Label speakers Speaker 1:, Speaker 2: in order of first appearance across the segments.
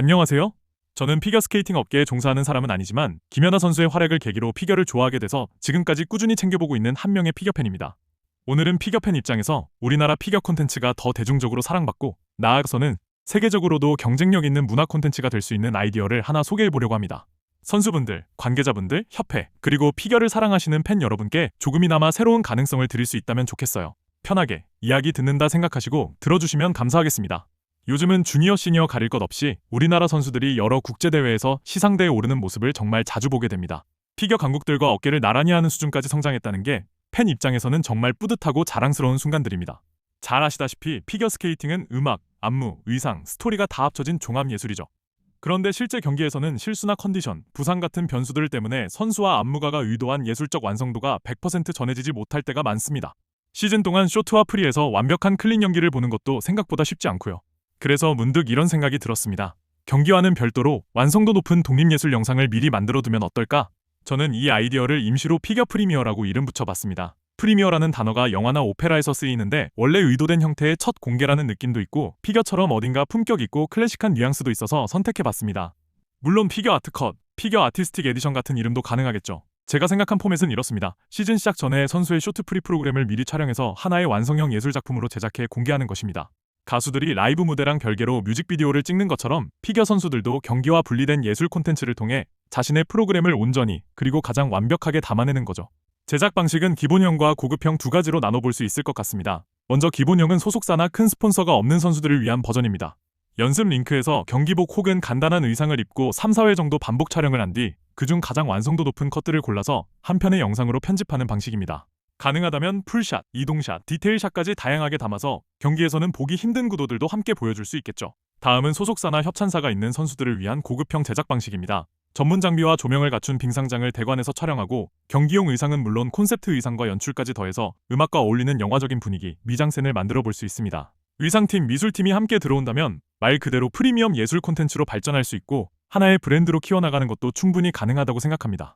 Speaker 1: 안녕하세요. 저는 피겨스케이팅 업계에 종사하는 사람은 아니지만 김연아 선수의 활약을 계기로 피겨를 좋아하게 돼서 지금까지 꾸준히 챙겨보고 있는 한 명의 피겨팬입니다. 오늘은 피겨팬 입장에서 우리나라 피겨 콘텐츠가 더 대중적으로 사랑받고 나아가서는 세계적으로도 경쟁력 있는 문화 콘텐츠가 될 수 있는 아이디어를 하나 소개해보려고 합니다. 선수분들, 관계자분들, 협회, 그리고 피겨를 사랑하시는 팬 여러분께 조금이나마 새로운 가능성을 드릴 수 있다면 좋겠어요. 편하게 이야기 듣는다 생각하시고 들어주시면 감사하겠습니다. 요즘은 주니어 시니어 가릴 것 없이 우리나라 선수들이 여러 국제대회에서 시상대에 오르는 모습을 정말 자주 보게 됩니다. 피겨 강국들과 어깨를 나란히 하는 수준까지 성장했다는 게 팬 입장에서는 정말 뿌듯하고 자랑스러운 순간들입니다. 잘 아시다시피 피겨 스케이팅은 음악, 안무, 의상, 스토리가 다 합쳐진 종합예술이죠. 그런데 실제 경기에서는 실수나 컨디션, 부상 같은 변수들 때문에 선수와 안무가가 의도한 예술적 완성도가 100% 전해지지 못할 때가 많습니다. 시즌 동안 쇼트와 프리에서 완벽한 클린 연기를 보는 것도 생각보다 쉽지 않고요. 그래서 문득 이런 생각이 들었습니다. 경기와는 별도로 완성도 높은 독립예술 영상을 미리 만들어두면 어떨까? 저는 이 아이디어를 임시로 피겨 프리미어라고 이름 붙여봤습니다. 프리미어라는 단어가 영화나 오페라에서 쓰이는데 원래 의도된 형태의 첫 공개라는 느낌도 있고 피겨처럼 어딘가 품격 있고 클래식한 뉘앙스도 있어서 선택해봤습니다. 물론 피겨 아트컷, 피겨 아티스틱 에디션 같은 이름도 가능하겠죠. 제가 생각한 포맷은 이렇습니다. 시즌 시작 전에 선수의 쇼트 프리 프로그램을 미리 촬영해서 하나의 완성형 예술 작품으로 제작해 공개하는 것입니다. 가수들이 라이브 무대랑 별개로 뮤직비디오를 찍는 것처럼 피겨 선수들도 경기와 분리된 예술 콘텐츠를 통해 자신의 프로그램을 온전히 그리고 가장 완벽하게 담아내는 거죠. 제작 방식은 기본형과 고급형 두 가지로 나눠볼 수 있을 것 같습니다. 먼저 기본형은 소속사나 큰 스폰서가 없는 선수들을 위한 버전입니다. 연습 링크에서 경기복 혹은 간단한 의상을 입고 3, 4회 정도 반복 촬영을 한 뒤 그중 가장 완성도 높은 컷들을 골라서 한 편의 영상으로 편집하는 방식입니다. 가능하다면 풀샷, 이동샷, 디테일샷까지 다양하게 담아서 경기에서는 보기 힘든 구도들도 함께 보여줄 수 있겠죠. 다음은 소속사나 협찬사가 있는 선수들을 위한 고급형 제작 방식입니다. 전문 장비와 조명을 갖춘 빙상장을 대관해서 촬영하고 경기용 의상은 물론 콘셉트 의상과 연출까지 더해서 음악과 어울리는 영화적인 분위기, 미장센을 만들어 볼 수 있습니다. 의상팀, 미술팀이 함께 들어온다면 말 그대로 프리미엄 예술 콘텐츠로 발전할 수 있고 하나의 브랜드로 키워나가는 것도 충분히 가능하다고 생각합니다.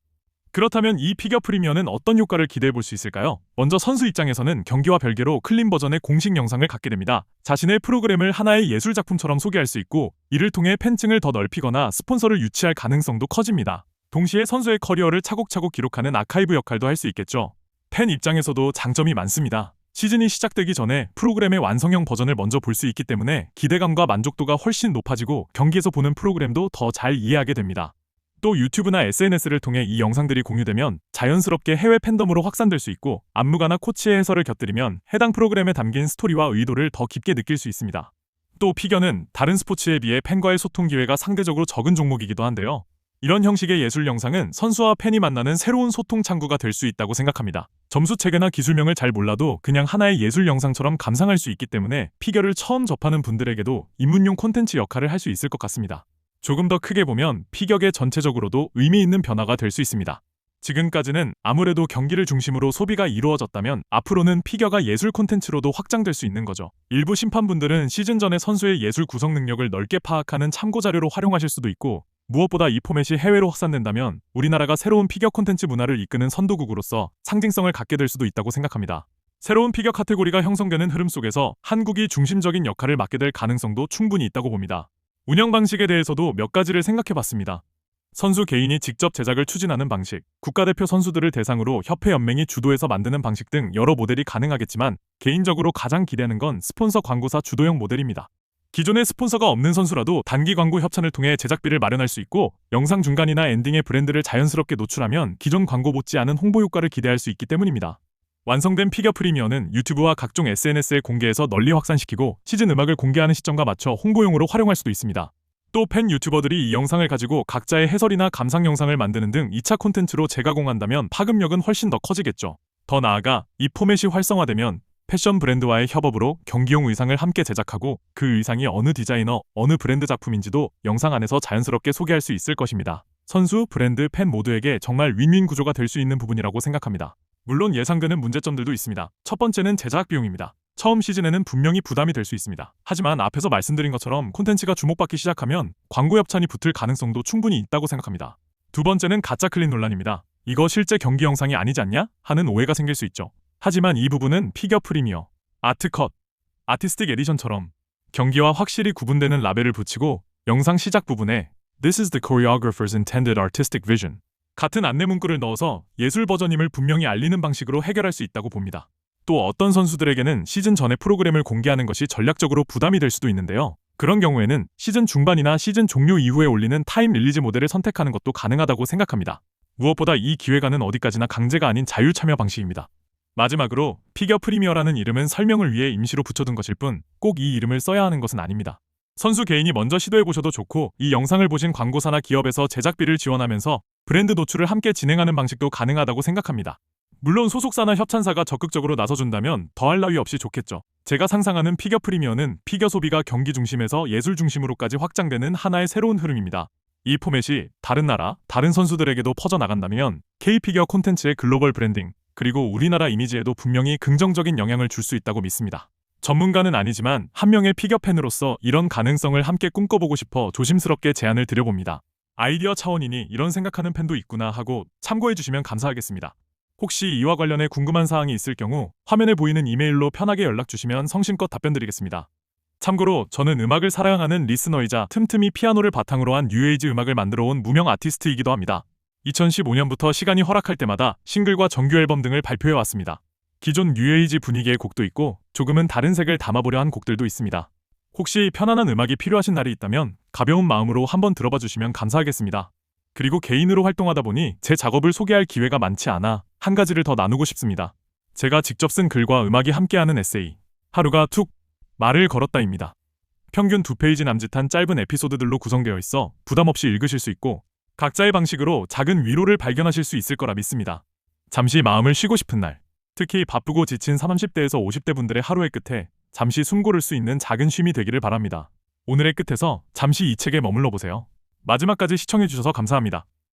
Speaker 1: 그렇다면 이 피겨 프리미어는 어떤 효과를 기대해 볼 수 있을까요? 먼저 선수 입장에서는 경기와 별개로 클린 버전의 공식 영상을 갖게 됩니다. 자신의 프로그램을 하나의 예술 작품처럼 소개할 수 있고 이를 통해 팬층을 더 넓히거나 스폰서를 유치할 가능성도 커집니다. 동시에 선수의 커리어를 차곡차곡 기록하는 아카이브 역할도 할 수 있겠죠. 팬 입장에서도 장점이 많습니다. 시즌이 시작되기 전에 프로그램의 완성형 버전을 먼저 볼 수 있기 때문에 기대감과 만족도가 훨씬 높아지고 경기에서 보는 프로그램도 더 잘 이해하게 됩니다. 또 유튜브나 SNS를 통해 이 영상들이 공유되면 자연스럽게 해외 팬덤으로 확산될 수 있고 안무가나 코치의 해설을 곁들이면 해당 프로그램에 담긴 스토리와 의도를 더 깊게 느낄 수 있습니다. 또 피겨는 다른 스포츠에 비해 팬과의 소통 기회가 상대적으로 적은 종목이기도 한데요. 이런 형식의 예술 영상은 선수와 팬이 만나는 새로운 소통 창구가 될 수 있다고 생각합니다. 점수 체계나 기술명을 잘 몰라도 그냥 하나의 예술 영상처럼 감상할 수 있기 때문에 피겨를 처음 접하는 분들에게도 입문용 콘텐츠 역할을 할 수 있을 것 같습니다. 조금 더 크게 보면 피겨계 전체적으로도 의미 있는 변화가 될 수 있습니다. 지금까지는 아무래도 경기를 중심으로 소비가 이루어졌다면 앞으로는 피겨가 예술 콘텐츠로도 확장될 수 있는 거죠. 일부 심판분들은 시즌 전에 선수의 예술 구성 능력을 넓게 파악하는 참고 자료로 활용하실 수도 있고 무엇보다 이 포맷이 해외로 확산된다면 우리나라가 새로운 피겨 콘텐츠 문화를 이끄는 선도국으로서 상징성을 갖게 될 수도 있다고 생각합니다. 새로운 피겨 카테고리가 형성되는 흐름 속에서 한국이 중심적인 역할을 맡게 될 가능성도 충분히 있다고 봅니다. 운영 방식에 대해서도 몇 가지를 생각해봤습니다. 선수 개인이 직접 제작을 추진하는 방식, 국가대표 선수들을 대상으로 협회 연맹이 주도해서 만드는 방식 등 여러 모델이 가능하겠지만 개인적으로 가장 기대하는 건 스폰서 광고사 주도형 모델입니다. 기존에 스폰서가 없는 선수라도 단기 광고 협찬을 통해 제작비를 마련할 수 있고 영상 중간이나 엔딩에 브랜드를 자연스럽게 노출하면 기존 광고 못지않은 홍보 효과를 기대할 수 있기 때문입니다. 완성된 피겨 프리미어는 유튜브와 각종 SNS에 공개해서 널리 확산시키고 시즌 음악을 공개하는 시점과 맞춰 홍보용으로 활용할 수도 있습니다. 또 팬 유튜버들이 이 영상을 가지고 각자의 해설이나 감상 영상을 만드는 등 2차 콘텐츠로 재가공한다면 파급력은 훨씬 더 커지겠죠. 더 나아가 이 포맷이 활성화되면 패션 브랜드와의 협업으로 경기용 의상을 함께 제작하고 그 의상이 어느 디자이너, 어느 브랜드 작품인지도 영상 안에서 자연스럽게 소개할 수 있을 것입니다. 선수, 브랜드, 팬 모두에게 정말 윈윈 구조가 될 수 있는 부분이라고 생각합니다. 물론 예상되는 문제점들도 있습니다. 첫 번째는 제작 비용입니다. 처음 시즌에는 분명히 부담이 될 수 있습니다. 하지만 앞에서 말씀드린 것처럼 콘텐츠가 주목받기 시작하면 광고 협찬이 붙을 가능성도 충분히 있다고 생각합니다. 두 번째는 가짜 클린 논란입니다. 이거 실제 경기 영상이 아니지 않냐? 하는 오해가 생길 수 있죠. 하지만 이 부분은 피겨 프리미어, 아트컷, 아티스틱 에디션처럼 경기와 확실히 구분되는 라벨을 붙이고 영상 시작 부분에 This is the choreographer's intended artistic vision 같은 안내 문구를 넣어서 예술 버전임을 분명히 알리는 방식으로 해결할 수 있다고 봅니다. 또 어떤 선수들에게는 시즌 전에 프로그램을 공개하는 것이 전략적으로 부담이 될 수도 있는데요. 그런 경우에는 시즌 중반이나 시즌 종료 이후에 올리는 타임 릴리즈 모델을 선택하는 것도 가능하다고 생각합니다. 무엇보다 이 기획안은 어디까지나 강제가 아닌 자유 참여 방식입니다. 마지막으로 피겨 프리미어라는 이름은 설명을 위해 임시로 붙여둔 것일 뿐 꼭 이 이름을 써야 하는 것은 아닙니다. 선수 개인이 먼저 시도해보셔도 좋고 이 영상을 보신 광고사나 기업에서 제작비를 지원하면서 브랜드 노출을 함께 진행하는 방식도 가능하다고 생각합니다. 물론 소속사나 협찬사가 적극적으로 나서준다면 더할 나위 없이 좋겠죠. 제가 상상하는 피겨 프리미어는 피겨 소비가 경기 중심에서 예술 중심으로까지 확장되는 하나의 새로운 흐름입니다. 이 포맷이 다른 나라, 다른 선수들에게도 퍼져나간다면 K피겨 콘텐츠의 글로벌 브랜딩, 그리고 우리나라 이미지에도 분명히 긍정적인 영향을 줄 수 있다고 믿습니다. 전문가는 아니지만 한 명의 피겨 팬으로서 이런 가능성을 함께 꿈꿔보고 싶어 조심스럽게 제안을 드려봅니다. 아이디어 차원이니 이런 생각하는 팬도 있구나 하고 참고해주시면 감사하겠습니다. 혹시 이와 관련해 궁금한 사항이 있을 경우 화면에 보이는 이메일로 편하게 연락주시면 성심껏 답변드리겠습니다. 참고로 저는 음악을 사랑하는 리스너이자 틈틈이 피아노를 바탕으로 한 뉴에이지 음악을 만들어온 무명 아티스트이기도 합니다. 2015년부터 시간이 허락할 때마다 싱글과 정규 앨범 등을 발표해왔습니다. 기존 뉴에이지 분위기의 곡도 있고 조금은 다른 색을 담아보려 한 곡들도 있습니다. 혹시 편안한 음악이 필요하신 날이 있다면 가벼운 마음으로 한번 들어봐 주시면 감사하겠습니다. 그리고 개인으로 활동하다 보니 제 작업을 소개할 기회가 많지 않아 한 가지를 더 나누고 싶습니다. 제가 직접 쓴 글과 음악이 함께하는 에세이 하루가 툭 말을 걸었다입니다. 평균 2페이지 남짓한 짧은 에피소드들로 구성되어 있어 부담 없이 읽으실 수 있고 각자의 방식으로 작은 위로를 발견하실 수 있을 거라 믿습니다. 잠시 마음을 쉬고 싶은 날, 특히 바쁘고 지친 30대에서 50대 분들의 하루의 끝에 잠시 숨 고를 수 있는 작은 쉼이 되기를 바랍니다. 오늘의 끝에서 잠시 이 책에 머물러 보세요. 마지막까지 시청해주셔서 감사합니다.